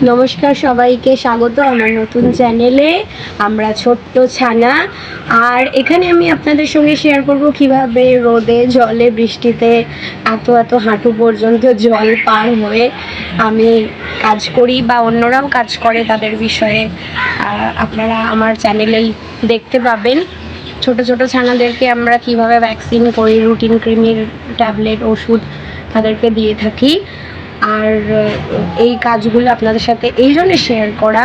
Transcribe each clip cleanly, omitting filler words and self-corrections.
নমস্কার, সবাইকে স্বাগত আমার নতুন চ্যানেলে। আমরা ছোট্ট ছানা। আর এখানে আমি আপনাদের সঙ্গে শেয়ার করব কিভাবে রোদে জলে বৃষ্টিতে এত এত হাঁটু পর্যন্ত জল পার হয়ে আমি কাজ করি বা অন্যরাও কাজ করে তাদের বিষয়ে আপনারা আমার চ্যানেলেই দেখতে পাবেন। ছোট ছোট ছানাদেরকে আমরা কিভাবে ভ্যাকসিন করি, রুটিন ক্রিমির ট্যাবলেট ওষুধ তাদেরকে দিয়ে থাকি। আর এই কাজগুলো আপনাদের সাথে এই জন্য শেয়ার করা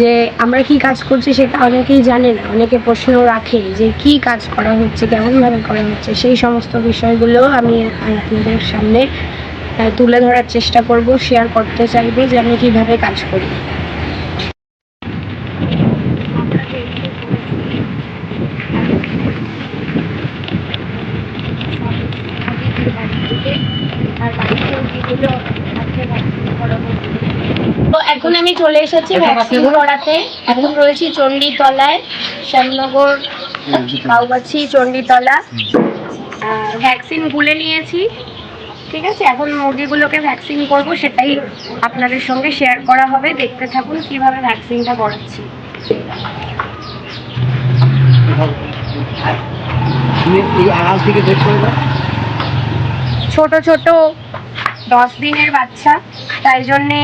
যে আমরা কি কাজ করছি সেটা অনেকেই জানে না, অনেকে প্রশ্ন রাখে যে কি কাজ করা হচ্ছে, কেমনভাবে করা হচ্ছে। সেই সমস্ত বিষয়গুলো আমি আপনাদের সামনে তুলে ধরার চেষ্টা করব, শেয়ার করতে চাইবো যে আমি কিভাবে কাজ করি। তো এখন আমি চলে এসেছি ভ্যাকসিন করাতে। এখন রয়েছি চণ্ডীতলায়, শ্যামনগর কাউবাছি চণ্ডীতলা। ভ্যাকসিন গুলে নিয়েছি, ঠিক আছে। এখন মুরগিগুলোকে ভ্যাকসিন করব, সেটাই আপনাদের সঙ্গে শেয়ার করা হবে। দেখতে থাকুন কিভাবে ভ্যাকসিনটা করাচ্ছি। ছোট ছোট 10 দিনের বাচ্চা, তাই জন্যে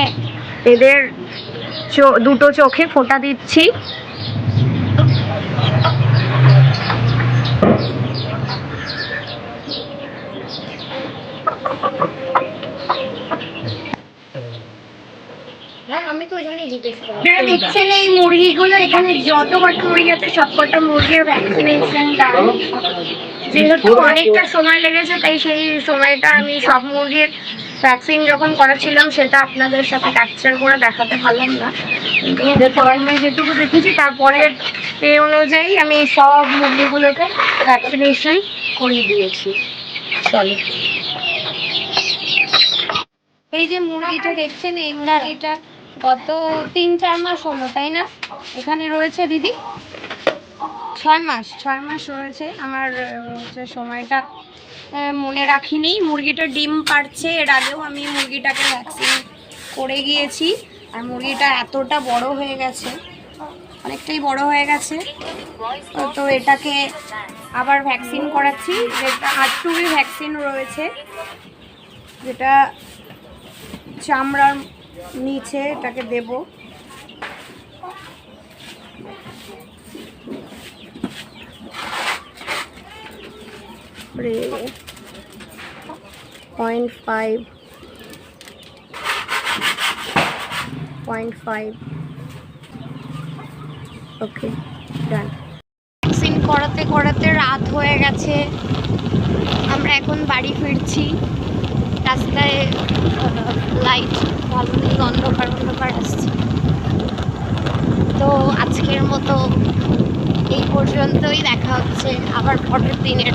এদের দুটো চোখে ফোঁটা দিচ্ছি। আমি তো জানি দেখছেন এই মুরগিগুলো, এখানে যত কটা মুরগি আছে সব কটা মুরগির ভ্যাকসিনেশন ডান। যেহেতু অনেকটা সময় লেগেছে তাই সেই সময়টা আমি সব মুরগির ভ্যাকসিন যখন করেছিলাম সেটা আপনাদের সাথে ক্যাপচার করে দেখাতে পারলাম না। আমি যেটুকু দেখেছি তারপরে এই অনুযায়ী আমি সব মুরগিগুলোকে ভ্যাকসিনেশন করিয়ে দিয়েছি। চলো, এই যে মুরগিটা দেখছেন, এই মুরগিটা গত 3-4 মাস হলো, তাই না? এখানে রয়েছে দিদি 6 মাস রয়েছে। আমার সময়টা মনে রাখিনি। মুরগিটা ডিম পাড়ছে, এর আগেও আমি মুরগিটাকে ভ্যাকসিন করে গিয়েছি। আর মুরগিটা এতটা বড় হয়ে গেছে, অনেকটাই বড় হয়ে গেছে। তো এটাকে আবার ভ্যাকসিন করাচ্ছি, যেটা আরটুবি ভ্যাকসিন রয়েছে, যেটা চামড়ার নিচে এটাকে দেব। স্প্রে 0.5 ওকে, ডান। ভ্যাকসিন করাতে করাতে রাত হয়ে গেছে, আমরা এখন বাড়ি ফিরছি। রাস্তায় লাইট ভালো নেই, অন্ধকার অন্ধকার আসছে। তো আজকের মতো এই পর্যন্তই, দেখা হচ্ছে আবার পরের দিনের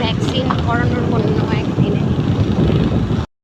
ভ্যাকসিন করানোর অন্য একদিনে।